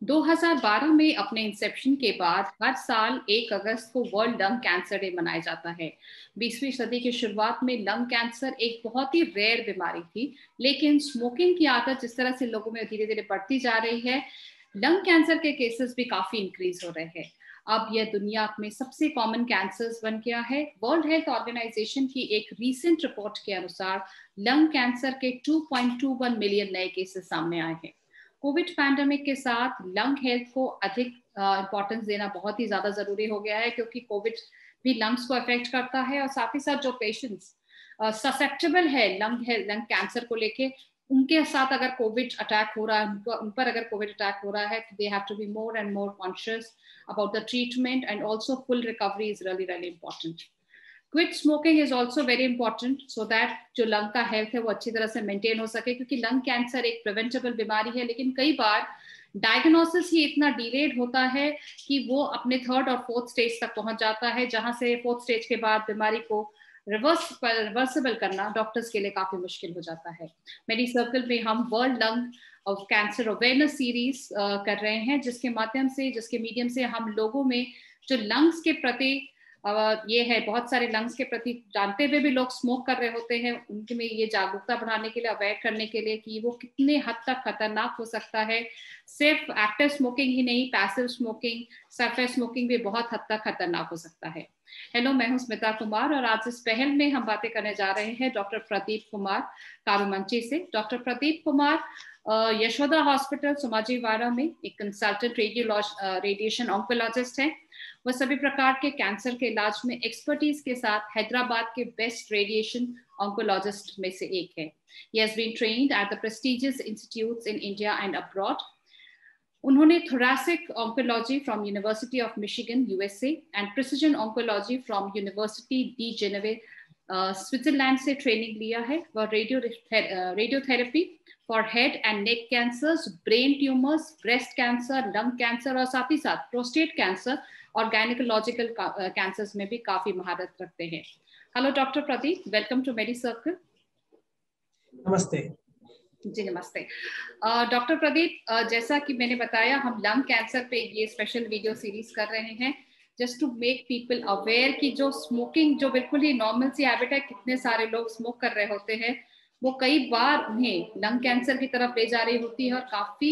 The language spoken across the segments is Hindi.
2012 में अपने इंसेप्शन के बाद हर साल 1 अगस्त को वर्ल्ड लंग कैंसर डे मनाया जाता है। 20वीं सदी की शुरुआत में लंग कैंसर एक बहुत ही रेयर बीमारी थी, लेकिन स्मोकिंग की आदत जिस तरह से लोगों में धीरे धीरे बढ़ती जा रही है, लंग कैंसर के केसेस भी काफी इंक्रीज हो रहे हैं। अब यह दुनिया में सबसे कॉमन कैंसर्स बन गया है। वर्ल्ड हेल्थ ऑर्गेनाइजेशन की एक रीसेंट रिपोर्ट के अनुसार लंग कैंसर के 2.21 मिलियन नए केसेस सामने आए हैं। कोविड पैंडेमिक के साथ लंग हेल्थ को अधिक इंपॉर्टेंस देना बहुत ही ज्यादा जरूरी हो गया है, क्योंकि कोविड भी लंग्स को अफेक्ट करता है और साथ ही साथ जो पेशेंट्स ससेप्टेबल है लंग कैंसर को लेके, उनके साथ अगर कोविड अटैक हो रहा है, उन पर अगर कोविड अटैक हो रहा है, तो they have to be more and more conscious about the treatment and also full recovery is really really important. Quit smoking is also very important so that जो लंग का हेल्थ है वो अच्छी तरह से मेंटेन हो सके, क्योंकि लंग कैंसर एक प्रिवेंटेबल बीमारी है, लेकिन कई बार डायग्नोसिस ही इतना डिलेड होता है कि वो अपने 3rd और 4th स्टेज तक पहुंच जाता है, जहां से 4th स्टेज के बाद बीमारी को रिवर्सिबल करना डॉक्टर्स के लिए काफी मुश्किल हो जाता है। मेरी सर्कल में हम world lung of cancer awareness series कर रहे हैं, जिसके मीडियम से हम लोगों में जो लंग्स के प्रति ये है, बहुत सारे लंग्स के प्रति जानते हुए भी लोग स्मोक कर रहे होते हैं, उनके में ये जागरूकता बढ़ाने के लिए, अवेयर करने के लिए कि वो कितने हद तक खतरनाक हो सकता है। सिर्फ एक्टिव स्मोकिंग ही नहीं, पैसिव स्मोकिंग, सरफेस स्मोकिंग भी बहुत हद तक खतरनाक हो सकता है। हेलो, मैं हूं स्मिता कुमार और आज इस पहल में हम बातें करने जा रहे हैं डॉक्टर प्रदीप कुमार कारूमंची से। डॉक्टर प्रदीप कुमार यशोदा हॉस्पिटल सोमाजीवाड़ा में एक कंसल्टेंट रेडिएशन ऑन्कोलॉजिस्ट है। वह सभी प्रकार के कैंसर के इलाज में एक्सपर्टीज के साथ हैदराबाद के बेस्ट रेडिएशन ऑन्कोलॉजिस्ट में से एक है। He has been trained at the prestigious institutes in India and abroad. उन्होंने thoracic oncology from University of Michigan, USA, and precision oncology from University de Genève, Switzerland से ट्रेनिंग लिया है। वह radiotherapy for head and neck cancers, brain tumours, breast cancer, lung cancer और साथ ही साथ प्रोस्टेट कैंसर और गायनेकोलॉजिकल कैंसर्स में भी काफी महारत रखते हैं। Hello doctor Pradeep, welcome to medi circle. नमस्ते जी नमस्ते। डॉक्टर प्रदीप, जैसा कि मैंने बताया, हम लंग कैंसर पे ये स्पेशल वीडियो सीरीज कर रहे हैं just to make people aware कि जो स्मोकिंग जो बिल्कुल ही नॉर्मल सी हैबिट है, कितने सारे लोग स्मोक कर रहे होते हैं, वो कई बार उन्हें लंग कैंसर की तरफ ले जा रही होती है और काफी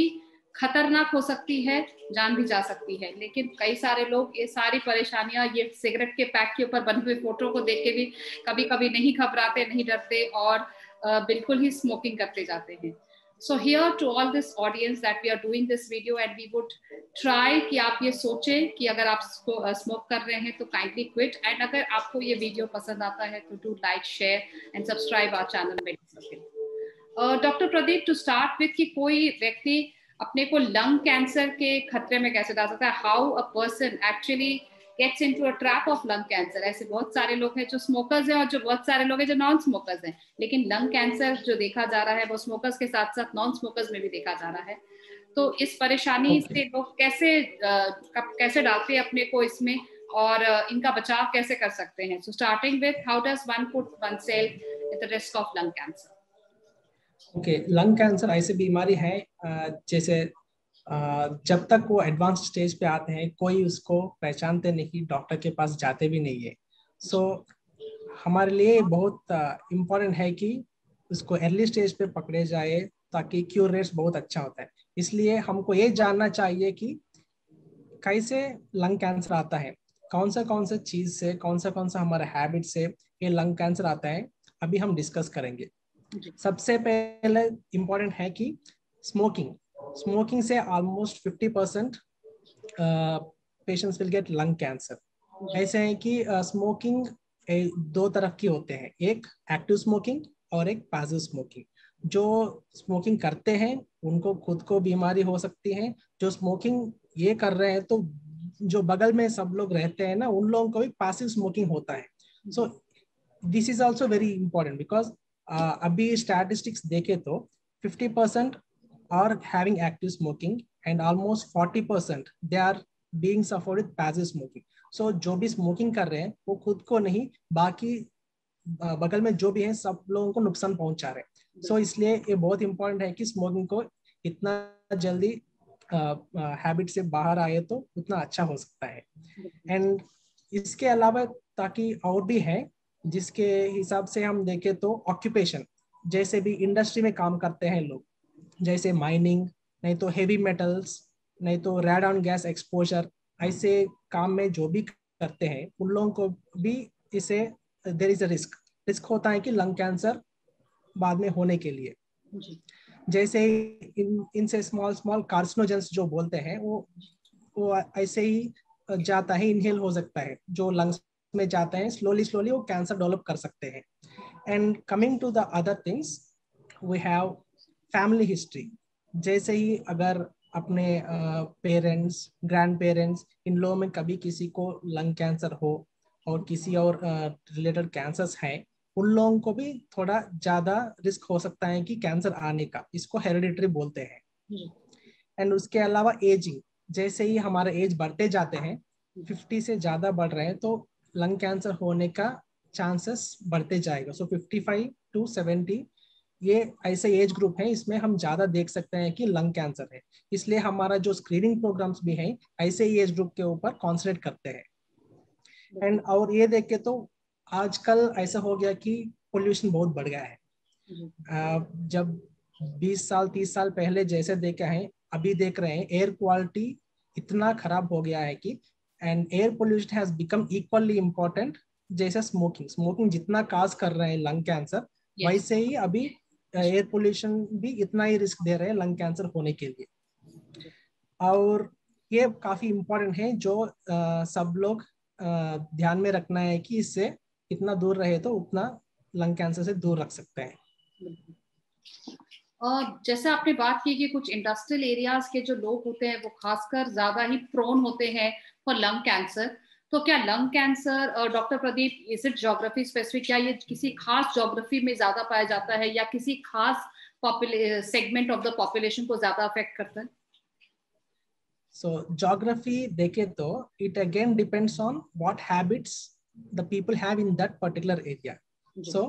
खतरनाक हो सकती है, जान भी जा सकती है। लेकिन कई सारे लोग ये सारी परेशानियां ये सिगरेट के पैक के ऊपर बने हुए फोटो को देख के भी कभी कभी नहीं घबराते, नहीं डरते और बिल्कुल ही स्मोकिंग करते जाते हैं। So here to all this audience that we are doing this video and we would try कि आप ये सोचें कि अगर आप स्मोक कर रहे हैं तो kindly quit, and अगर आपको ये वीडियो पसंद आता है तो do like, share and subscribe our channel medi circle. Doctor Pradeep, to start with कि कोई व्यक्ति अपने को लंग कैंसर के खतरे में कैसे डाल सकता है, how a person actually gets into a trap of lung cancer। ऐसे बहुत सारे लोग हैं जो स्मोकर्स हैं और जो बहुत सारे लोग हैं जो नॉन स्मोकर्स हैं, लेकिन लंग कैंसर जो देखा जा रहा है वो स्मोकर्स के साथ साथ नॉन स्मोकर्स में भी देखा जा रहा है। तो इस परेशानी से लोग कैसे डालते हैं अपने को इसमें और इनका बचाव कैसे कर सकते हैं? So starting with, how does one put oneself at the risk of lung cancer? Okay, lung cancer ऐसी बीमारी है जैसे जब तक वो एडवांस स्टेज पे आते हैं कोई उसको पहचानते नहीं, डॉक्टर के पास जाते भी नहीं है। सो हमारे लिए बहुत इम्पोर्टेंट है कि उसको अर्ली स्टेज पे पकड़े जाए ताकि क्यूर रेट्स बहुत अच्छा होता है। इसलिए हमको ये जानना चाहिए कि कैसे लंग कैंसर आता है, कौन सा चीज से, कौन सा हमारा हैबिट से ये लंग कैंसर आता है, अभी हम डिस्कस करेंगे। सबसे पहले इम्पोर्टेंट है कि स्मोकिंग से almost 50% patients will get lung cancer. ऐसे है कि स्मोकिंग दो तरफ की होते हैं, एक एक्टिव स्मोकिंग और एक पैसिव स्मोकिंग। जो स्मोकिंग करते हैं उनको खुद को बीमारी हो सकती है, जो स्मोकिंग ये कर रहे हैं तो जो बगल में सब लोग रहते हैं ना, उन लोगों को भी पैसिव स्मोकिंग होता है। So this is also very important because अभी स्टैटिस्टिक्स देखे तो 50% are having active smoking and almost 40% they are being suffered with passive smoking. So जो भी स्मोकिंग कर रहे हैं वो खुद को नहीं, बाकी बगल में जो भी है सब लोगों को नुकसान पहुंचा रहे हैं। सो इसलिए ये बहुत इंपॉर्टेंट है कि स्मोकिंग को इतना जल्दी हैबिट से बाहर आए तो उतना अच्छा हो सकता है। एंड इसके अलावा ताकि और भी है, जिसके हिसाब से हम देखें तो ऑक्यूपेशन, जैसे भी इंडस्ट्री में काम करते हैं लोग, जैसे माइनिंग, नहीं तो हेवी मेटल्स, नहीं तो रेडॉन गैस एक्सपोजर, ऐसे काम में जो भी करते हैं उन लोगों को भी इसे देयर इज अ रिस्क होता है कि लंग कैंसर बाद में होने के लिए। जैसे इनसे स्मॉल स्मॉल कार्सिनोजेंस जो बोलते हैं वो ऐसे ही जाता है, इनहेल हो सकता है, जो लंग्स में जाते हैं, स्लोली स्लोली वो कैंसर डेवलप कर सकते हैं। And coming to the other things, we have family history. जैसे ही अगर अपने पेरेंट्स, ग्रैंड पेरेंट्स, इन लोगों में कभी किसी को लंग कैंसर हो और किसी और रिलेटेड कैंसर्स हैं, उन लोगों को भी थोड़ा ज्यादा रिस्क हो सकता है कि कैंसर आने का, इसको हेरिडिटरी बोलते हैं। एंड उसके अलावा एजिंग, जैसे ही हमारे एज बढ़ते जाते हैं, 50 से ज्यादा बढ़ रहे हैं, तो लंग कैंसर होने का चांसेस बढ़ते जाएगा। सो 55 to 70 ये ऐसे एज ग्रुप है, इसमें हम ज्यादा देख सकते हैं कि लंग कैंसर है। इसलिए हमारा जो स्क्रीनिंग प्रोग्राम्स भी हैं ऐसे ही एज ग्रुप के ऊपर कॉन्सेंट्रेट करते हैं। एंड और ये देख के तो आजकल ऐसा हो गया कि पोल्यूशन बहुत बढ़ गया है। जब 20 साल 30 साल पहले जैसे देखे हैं, अभी देख रहे हैं एयर क्वालिटी इतना खराब हो गया है कि, and air pollution has become equally important जैसे स्मोकिंग जितना काज कर रहे हैं लंग कैंसर, वैसे ही अभी एयर पोल्यूशन भी इतना ही रिस्क दे रहे हैं लंग कैंसर होने के लिए। और ये काफी इम्पोर्टेंट है जो सब लोग ध्यान में रखना है कि इससे कितना दूर रहे तो उतना लंग कैंसर से दूर रख सकते हैं। और जैसे आपने बात की कि कुछ इंडस्ट्रियल एरियाज के जो लोग होते हैं वो खासकर ज्यादा ही प्रोन होते हैं फॉर लंग कैंसर, तो क्या lung cancer, doctor Pradeep, is it geography specific? क्या ये किसी खास ज्योग्राफी में ज्यादा पाया जाता है या किसी खास सेगमेंट ऑफ द पॉपुलेशन को ज्यादा अफेक्ट करता है? So geography देखे तो it again depends on what habits the people have in that particular area. So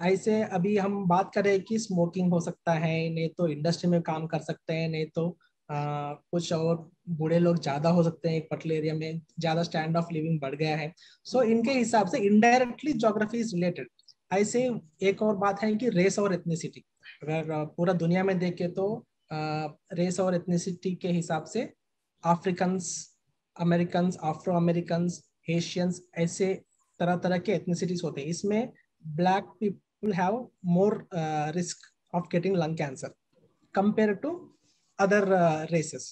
ऐसे अभी हम बात करें कि स्मोकिंग हो सकता है, नहीं तो इंडस्ट्री में काम कर सकते हैं, नहीं तो कुछ और बूढ़े लोग ज्यादा हो सकते हैं, एक पर्टिकुलर एरिया में ज्यादा स्टैंड ऑफ लिविंग बढ़ गया है। सो इनके हिसाब से इनडायरेक्टली ज्योग्राफी इज रिलेटेड। ऐसे एक और बात है कि रेस और एथनिसिटी, अगर पूरा दुनिया में देखे तो रेस और एथनिसिटी के हिसाब से Africans, Americans, Afro Americans, Asians, ऐसे तरह तरह के एथनिसिटीज होते हैं। इसमें black people have more risk of getting lung cancer compare to other races.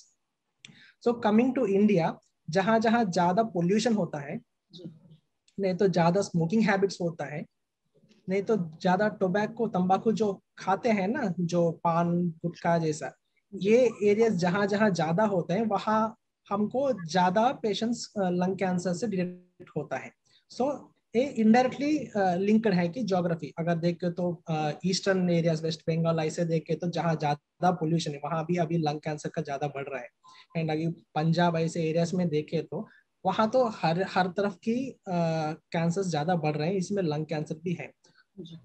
So coming to India, जहां जहां ज्यादा पोल्यूशन होता है, नहीं तो ज्यादा स्मोकिंग हैबिट्स होता है, नहीं तो ज्यादा टोबैको तंबाकू जो खाते हैं ना, जो पान गुटखा जैसा, ये एरिया जहां जहां ज्यादा होते हैं वहां हमको ज्यादा पेशेंट्स लंग कैंसर से डिटेक्ट होता है। सो ये इनडायरेक्टली लिंक्ड है कि ज्योग्राफी अगर देखे तो ईस्टर्न एरियाज, वेस्ट बंगाल ऐसे देखे तो जहाँ ज्यादा पोल्यूशन है वहां भी अभी लंग कैंसर का ज्यादा बढ़ रहा है। एंड अभी पंजाब ऐसे एरियाज में देखे तो वहां तो हर हर तरफ की कैंसर ज्यादा बढ़ रहे हैं, इसमें लंग कैंसर भी है।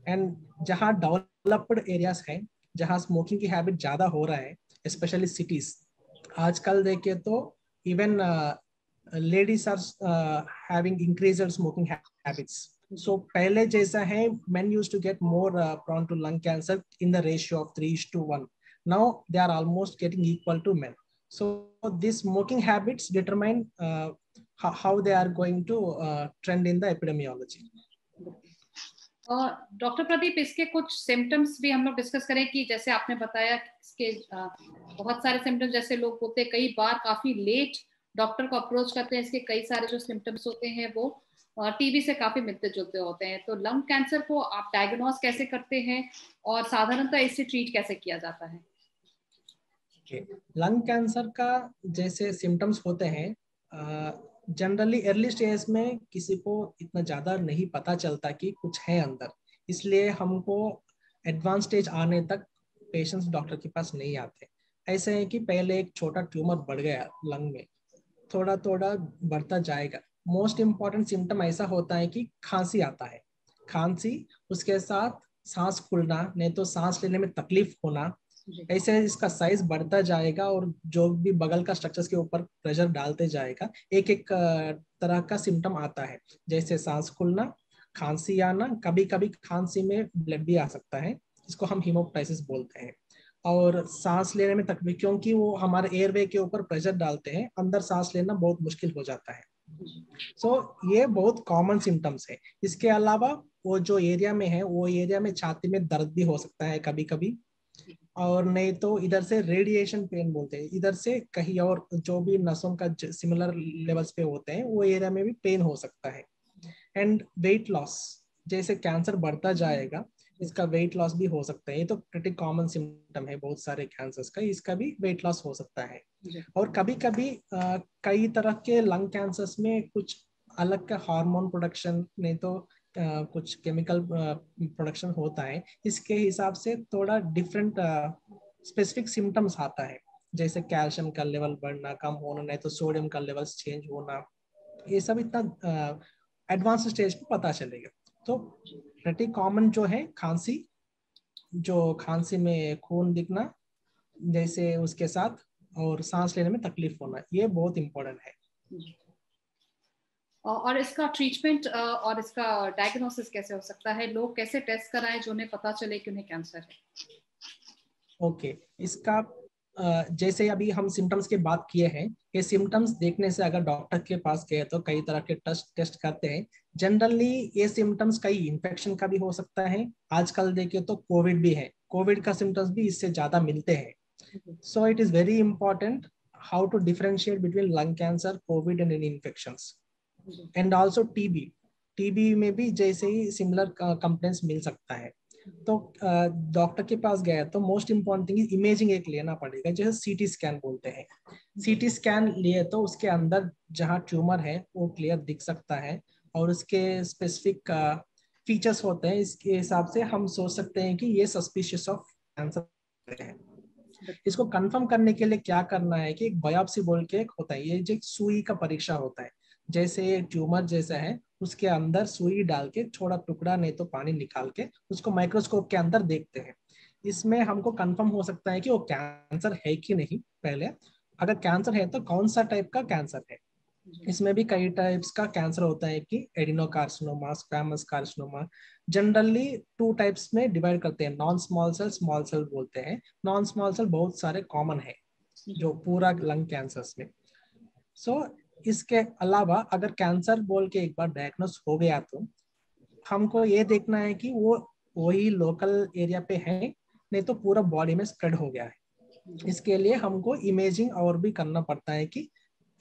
एंड जहाँ डेवलप्ड एरियाज है, जहाँ स्मोकिंग की हैबिट ज्यादा हो रहा है, स्पेशली सिटीज, आजकल देखे तो even ladies are having increased smoking habits. So पहले जैसा है, men used to get more prone to lung cancer in the ratio of 3:1. Now they are almost getting equal to men. So these smoking habits determine how they are going to trend in the epidemiology. और डॉक्टर प्रदीप, इसके कुछ सिम्टम्स भी हम लोग डिस्कस करें कि जैसे आपने बताया इसके बहुत सारे सिम्टम्स, जैसे लोग होते कई बार काफी लेट डॉक्टर को अप्रोच करते हैं, इसके कई सारे जो सिम्टम्स होते हैं वो टीबी से काफी मिलते जुलते होते हैं। तो लंग कैंसर को आप डायग्नोज कैसे करते हैं और साधारणतः इससे ट्रीट कैसे किया जाता है? लंग कैंसर का जैसे सिम्टम्स होते हैं, जनरली अर्ली स्टेज में किसी को इतना ज्यादा नहीं पता चलता कि कुछ है अंदर, इसलिए हमको एडवांस स्टेज आने तक पेशेंट्स डॉक्टर के पास नहीं आते। ऐसे है कि पहले एक छोटा ट्यूमर बढ़ गया लंग में, थोड़ा थोड़ा बढ़ता जाएगा। मोस्ट इम्पॉर्टेंट सिम्टम ऐसा होता है कि खांसी आता है, खांसी, उसके साथ सांस फूलना, नहीं तो सांस लेने में तकलीफ होना, ऐसे इसका साइज बढ़ता जाएगा और जो भी बगल का स्ट्रक्चर्स के ऊपर प्रेशर डालते जाएगा, एक एक तरह का सिम्टम आता है, जैसे सांस फूलना, खांसी आना, कभी कभी खांसी में ब्लड भी आ सकता है, इसको हम हीमोप्टाइसिस बोलते हैं। और सांस लेने में तकलीफ, क्योंकि वो हमारे एयरवे के ऊपर प्रेशर डालते हैं, अंदर सांस लेना बहुत मुश्किल हो जाता है। सो ये बहुत कॉमन सिम्टम्स है। इसके अलावा वो जो एरिया में है, वो एरिया में छाती में दर्द भी हो सकता है कभी कभी, और नहीं तो इधर से रेडिएशन पेन बोलते हैं, इधर से कहीं और जो भी नसों का सिमिलर लेवल्स पे होते हैं वो एरिया में भी पेन हो सकता है। एंड वेट लॉस, जैसे कैंसर बढ़ता जाएगा इसका वेट लॉस भी हो सकता है। ये तो प्रिटी कॉमन सिम्टम है बहुत सारे कैंसर्स का, इसका भी वेट लॉस हो सकता है। और कभी कभी कई तरह के लंग कैंसर्स में कुछ अलग का हार्मोन प्रोडक्शन, नहीं तो कुछ केमिकल प्रोडक्शन होता है, इसके हिसाब से थोड़ा डिफरेंट स्पेसिफिक सिम्टम्स आता है, जैसे कैल्शियम का लेवल बढ़ना, कम होना, नहीं तो सोडियम का लेवल चेंज होना। ये सब इतना एडवांस स्टेज पे पता चलेगा। तो प्रेटी कॉमन जो है खांसी, जो खांसी में खून दिखना जैसे उसके साथ, और सांस लेने में तकलीफ होना, ये बहुत इंपॉर्टेंट है। और इसका ट्रीटमेंट और इसका डायग्नोसिस कैसे हो सकता है? लोग कैसे टेस्ट कराएं जो उन्हें पता चले कि उन्हें कैंसर है? ओके, इसका जैसे अभी हम सिम्टम्स की बात किए हैं, ये सिम्टम्स देखने से अगर डॉक्टर के पास गए तो कई तरह के टेस्ट करते हैं। जनरली ये सिम्टम्स कई इन्फेक्शन का भी हो सकता है, आजकल देखे तो कोविड भी है, कोविड का सिम्टम्स भी इससे ज्यादा मिलते हैं। So it is very important how to differentiate between lung cancer, covid and any infections. And also TB, TB में भी जैसे ही सिमिलर कंप्लेंट्स मिल सकता है। तो डॉक्टर के पास गया तो most important thing is imaging एक लेना पड़ेगा, जैसे सीटी स्कैन बोलते हैं। सीटी स्कैन लिए तो उसके अंदर जहाँ ट्यूमर है वो क्लियर दिख सकता है, और उसके स्पेसिफिक फीचर्स होते हैं, इसके हिसाब से हम सोच सकते हैं कि ये सस्पिशियस ऑफ कैंसर है। इसको कंफर्म करने के लिए क्या करना है कि एक बायोप्सी बोल के एक होता है, ये जो सुई का परीक्षा होता है, जैसे ट्यूमर जैसा है उसके अंदर सुई डाल के थोड़ा टुकड़ा नहीं तो पानी निकाल के उसको माइक्रोस्कोप के अंदर देखते हैं। इसमें हमको कंफर्म हो सकता है कि वो कैंसर है कि नहीं, पहले अगर कैंसर है तो कौन सा टाइप का कैंसर है। इसमें भी कई टाइप्स का कैंसर होता है कि adenocarcinoma, squamous carcinoma. Generally two types में डिवाइड करते हैं, non small cell, small cell बोलते हैं। नॉन स्मॉल सेल बहुत सारे कॉमन है जो पूरा लंग कैंसर्स में। सो इसके अलावा अगर कैंसर बोल के एक बार डायग्नोस हो गया तो हमको ये देखना है कि वो वही लोकल एरिया पे है, नहीं तो पूरा बॉडी में स्प्रेड हो गया है। इसके लिए हमको इमेजिंग और भी करना पड़ता है कि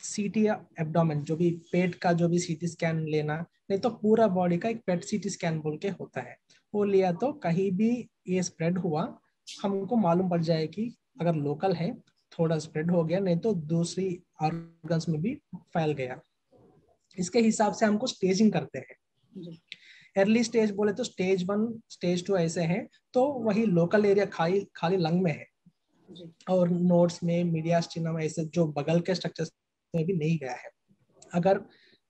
सीटी या एब्डोमेन, जो भी पेट का जो भी सीटी स्कैन लेना, नहीं तो पूरा बॉडी का एक पेट सीटी स्कैन बोल के होता है, वो लिया तो कहीं भी ये स्प्रेड हुआ हमको मालूम पड़ जाए कि अगर लोकल है थोड़ा स्प्रेड हो गया, नहीं तो दूसरी ऑर्गन्स में भी फैल गया। इसके हिसाब से हमको स्टेजिंग करते हैं। अर्ली स्टेज बोले तो स्टेज 1, स्टेज 2 ऐसे हैं, तो वही लोकल एरिया खाली खाली लंग में है, और नोड्स में, मीडियास्टिनम ऐसे जो बगल के स्ट्रक्चर्स में भी नहीं गया है। अगर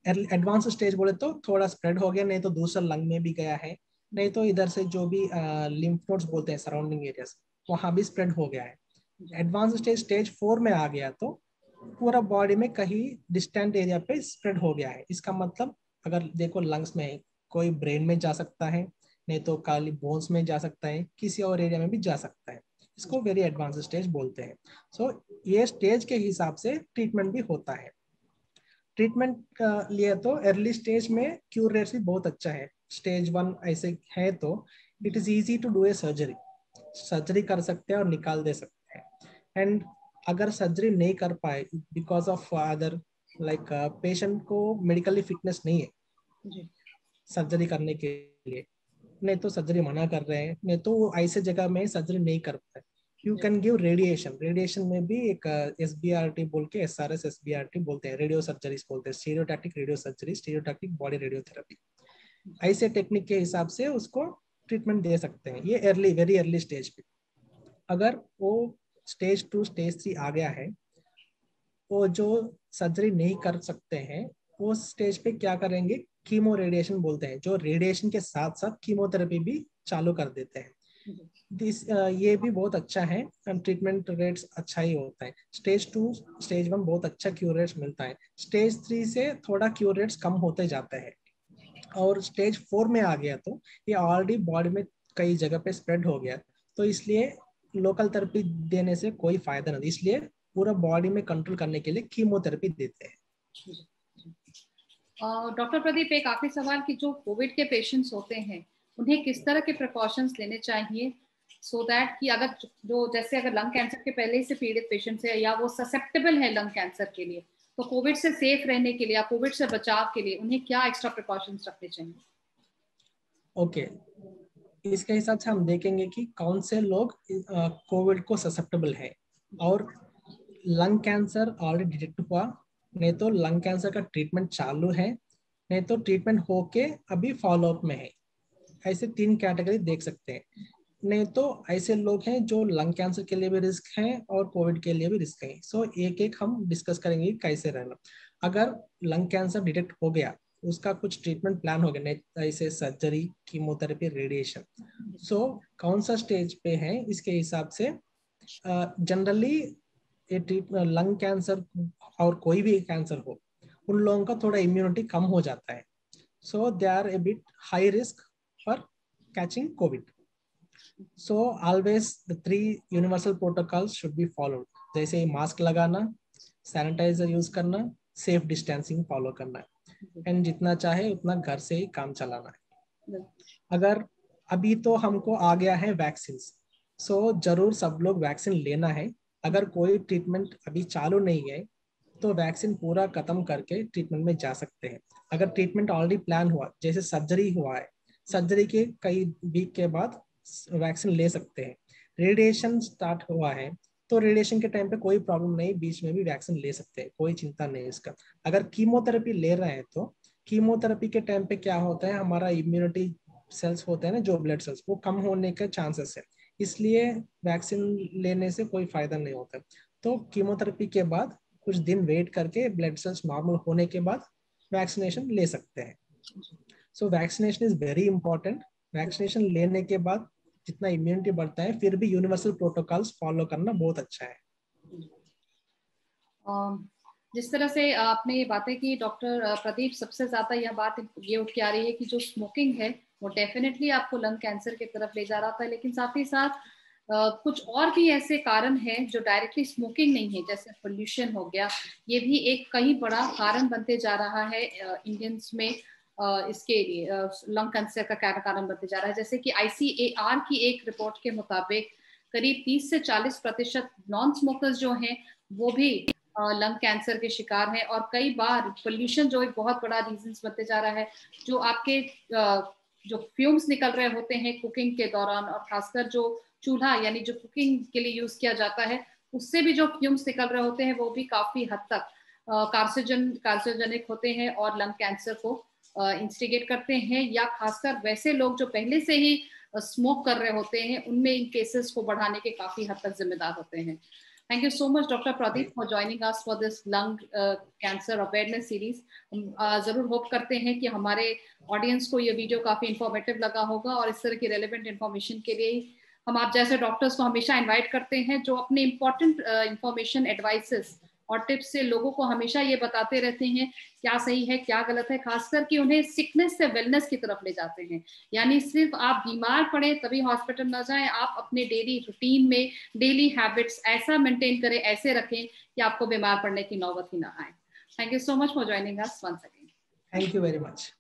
एडवांस स्टेज बोले तो थोड़ा स्प्रेड हो गया, नहीं तो दूसरा लंग में भी गया है, नहीं तो इधर से जो भी लिम्फ नोड्स बोलते हैं सराउंडिंग एरियाज, वहां भी स्प्रेड हो गया है। एडवांस स्टेज स्टेज 4 में आ गया तो पूरा बॉडी में कहीं डिस्टेंट एरिया पे स्प्रेड हो गया है। इसका मतलब अगर देखो लंग्स में है, कोई ब्रेन में जा सकता है, नहीं तो काली बोन्स में जा सकता है, किसी और एरिया में भी जा सकता है। इसको वेरी एडवांस स्टेज बोलते हैं। सो ये स्टेज के हिसाब से ट्रीटमेंट भी होता है। ट्रीटमेंट लिए तो अर्ली स्टेज में क्यूर रेट भी बहुत अच्छा है। स्टेज 1 ऐसे है तो it is easy to do a surgery, surgery कर सकते हैं और निकाल दे सकते हैं। एंड अगर सर्जरी नहीं कर पाए because of other like patient को मेडिकली फिटनेस नहीं है सर्जरी करने के लिए, नहीं तो सर्जरी मना कर रहे हैं, नहीं तो वो ऐसे जगह में सर्जरी नहीं कर पाए, you can give radiation. Radiation में भी एक SBRT बोल के, SRS-SBRT बोलते हैं, रेडियो सर्जरीज बोलते हैं, stereotactic radio surgery, stereotactic body radiotherapy. ऐसे टेक्निक के हिसाब से उसको ट्रीटमेंट दे सकते हैं, ये अर्ली, वेरी अर्ली स्टेज पे। अगर वो स्टेज 2, स्टेज 3 आ गया है, वो जो सर्जरी नहीं कर सकते हैं, वो स्टेज पे क्या करेंगे, कीमो रेडिएशन बोलते हैं, जो रेडिएशन के साथ साथ कीमोथेरेपी भी चालू कर देते हैं। ये भी बहुत अच्छा है, ट्रीटमेंट रेट्स अच्छा ही होता है। स्टेज 2 स्टेज 1 बहुत अच्छा क्यूर रेट्स मिलता है। स्टेज 3 से थोड़ा क्यूर रेट्स कम होते जाते हैं, और स्टेज 4 में आ गया तो ये ऑलरेडी बॉडी में कई जगह पे स्प्रेड हो गया, तो इसलिए लोकल थेरेपी देने से कोई फायदा नहीं, इसलिए पूरा बॉडी में कंट्रोल करने के लिए कीमोथेरेपी देते हैं। डॉक्टर प्रदीप, एक आखिरी सवाल कि जो कोविड के पेशेंट्स होते हैं उन्हें किस तरह के प्रिकॉशंस लेने चाहिए सो दैट कि अगर जो जैसे अगर लंग कैंसर के पहले से पीड़ित पेशेंट्स है या वो ससेप्टेबल है लंग कैंसर के लिए, तो कोविड से सेफ रहने के लिए या कोविड से बचाव के लिए उन्हें क्या एक्स्ट्रा प्रिकॉशंस रखने चाहिए? ओके, इसके हिसाब से हम देखेंगे कि कौन से लोग कोविड को ससेप्टेबल है, और लंग कैंसर ऑलरेडी डिटेक्ट हुआ, नहीं तो लंग कैंसर का ट्रीटमेंट चालू है, नहीं तो ट्रीटमेंट होके अभी फॉलोअप में है। ऐसे 3 कैटेगरी देख सकते हैं। नहीं तो ऐसे लोग हैं जो लंग कैंसर के लिए भी रिस्क है और कोविड के लिए भी रिस्क है। सो एक एक हम डिस्कस करेंगे कैसे रहना। अगर लंग कैंसर डिटेक्ट हो गया, उसका कुछ ट्रीटमेंट प्लान हो गया, नहीं ऐसे सर्जरी, कीमोथेरेपी, रेडिएशन, सो कौन सा स्टेज पे है इसके हिसाब से जनरली ये लंग कैंसर और कोई भी कैंसर हो, उन लोगों का थोड़ा इम्यूनिटी कम हो जाता है, so they are a bit high risk for catching COVID. So always the 3 universal protocols should be followed. जैसे मास्क लगाना, सैनिटाइजर यूज करना, सेफ डिस्टेंसिंग फॉलो करना है, एंड जितना चाहे उतना घर से ही काम चलाना है। अगर अभी तो हमको आ गया है वैक्सीन, सो जरूर सब लोग वैक्सीन लेना है। अगर कोई ट्रीटमेंट अभी चालू नहीं है तो वैक्सीन पूरा खत्म करके ट्रीटमेंट में जा सकते हैं। अगर ट्रीटमेंट ऑलरेडी प्लान हुआ, जैसे सर्जरी हुआ है, सर्जरी के कई वीक के बाद वैक्सीन ले सकते हैं। रेडिएशन स्टार्ट हुआ है तो रेडिएशन के टाइम पे कोई प्रॉब्लम नहीं, बीच में भी वैक्सीन ले सकते हैं, कोई चिंता नहीं इसका। अगर कीमोथेरेपी ले रहे हैं तो कीमोथेरेपी के टाइम पे क्या होता है, हमारा इम्यूनिटी सेल्स होते हैं ना, जो ब्लड सेल्स, वो कम होने के चांसेस है, इसलिए वैक्सीन लेने से कोई फायदा नहीं होता। तो कीमोथेरेपी के बाद कुछ दिन वेट करके ब्लड सेल्स नॉर्मल होने के बाद वैक्सीनेशन ले सकते हैं। So vaccination is very important. Vaccination लेने के बाद जितना इम्यूनिटी बढ़ता है, फिर भी यूनिवर्सल प्रोटोकॉल्स फॉलो करना बहुत अच्छा है। जिस तरह से आपने ये बातें की डॉक्टर प्रदीप, सबसे ज्यादा यह बात ये उठ के आ रही है कि जो स्मोकिंग है वो डेफिनेटली आपको लंग कैंसर की तरफ ले जा रहा था, लेकिन साथ ही साथ कुछ और भी ऐसे कारण हैं जो डायरेक्टली स्मोकिंग नहीं है, जैसे पोल्यूशन हो गया, ये भी एक कहीं बड़ा कारण बनते जा रहा है इंडियंस में इसके लिए लंग कैंसर का कारण बनते जा रहा है। जैसे कि ICAR की एक रिपोर्ट के मुताबिक करीब 30 से 40% नॉन स्मोकर्स जो हैं वो भी लंग कैंसर के शिकार हैं, और कई बार पोल्यूशन जो एक बहुत बड़ा रीजन बनते जा रहा है, जो आपके जो फ्यूम्स निकल रहे होते हैं कुकिंग के दौरान, और खासकर जो चूल्हा यानी जो कुकिंग के लिए यूज किया जाता है उससे भी जो फ्यूम्स निकल रहे होते हैं वो भी काफी हद तक कार्सिनोजेनिक होते हैं और लंग कैंसर को इंस्टिगेट करते हैं, या खासकर वैसे लोग जो पहले से ही स्मोक कर रहे होते हैं उनमें इन केसेस को बढ़ाने के काफी हद तक जिम्मेदार होते हैं। Thank you so much, Dr. Pradeep, for joining us for this lung cancer awareness series. जरूर होप करते हैं कि हमारे ऑडियंस को ये वीडियो काफी इंफॉर्मेटिव लगा होगा, और इस तरह की रेलेवेंट इन्फॉर्मेशन के लिए हम आप जैसे डॉक्टर्स को हमेशा इनवाइट करते हैं जो अपने इंपॉर्टेंट इंफॉर्मेशन, एडवाइसेस और टिप्स से लोगों को हमेशा ये बताते रहते हैं क्या सही है क्या गलत है, खासकर कि उन्हें सिकनेस से वेलनेस की तरफ ले जाते हैं। यानी सिर्फ आप बीमार पड़े तभी हॉस्पिटल ना जाएं, आप अपने डेली रूटीन में डेली हैबिट्स ऐसा मेंटेन करें, ऐसे रखें कि आपको बीमार पड़ने की नौबत ही ना आए। Thank you so much for joining us once again. Thank you very much.